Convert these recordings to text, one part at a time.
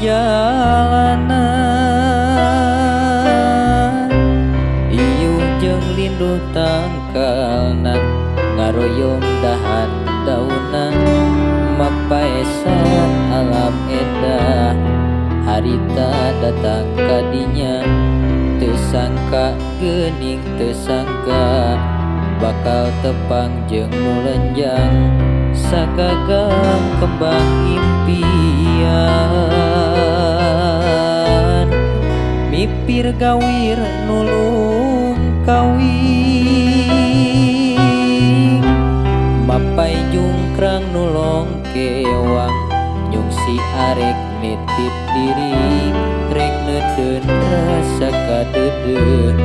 jalanan ieu jeung linduh tangkalna ngaroyong dahan dauna mapaesan alam endah harita datang kadinya tersangka geuning tersangka bakal tepang jeung nulenjang sagagang kembang impian mipir gawir nulung kawing mapai jungkrang nulong kewang nyungsi arek nitip diri rek neudeun rasa kadedeun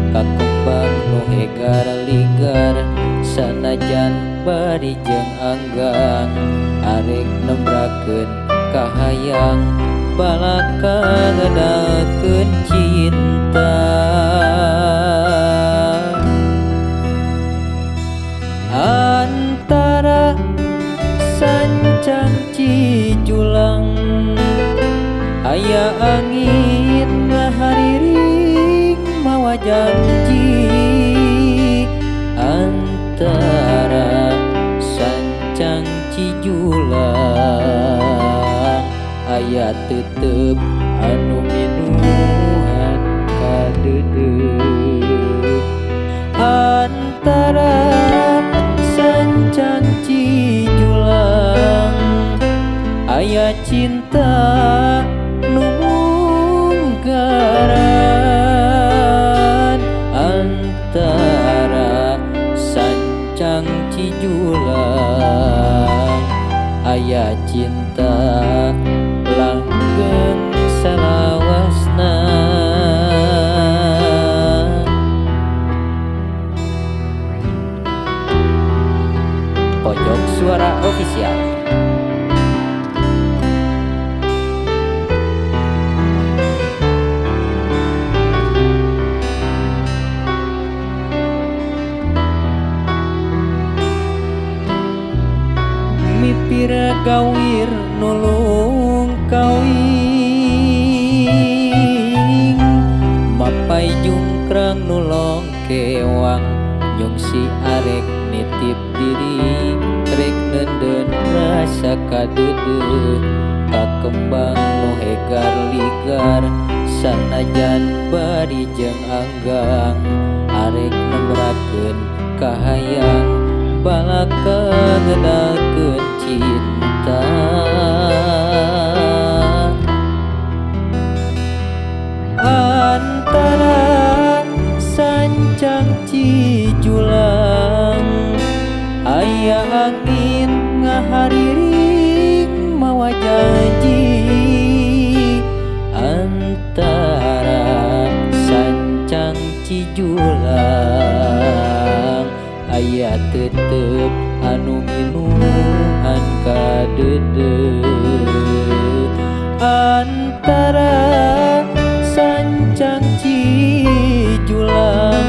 kakembang nu hegar ligar sanajan bari jeung anggang arek nembrakeun kahayang balaka ngadakeun cinta antara sancang cijulang aya angin ngahariring mawa janji antara sancang cijulang aya tetep anu minuhan kadeudeuk antara sancang cijulang aya cinta nu munggaran antara sancang cijulang aya cinta langgeng salawasna Pojok Suara Official. Mipir gawir nulung kawing mapai jungkrang nulong kewang nyungsi arek nitip diri rek neudeun rasa kadedeun kakembang nu hegar ligar sanajan bari jeung anggang arek nembrakeun kahayang balaka ngadakeun cinta antara sancang cijulang aya angin ngahariring mawa janji antara sancang cijulang aya tetep anu minuhan kadeudeuk antara sancang cijulang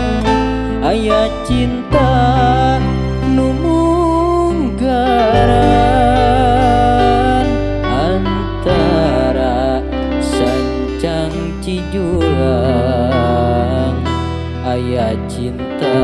aya cinta nu munggaran antara sancang cijulang aya cinta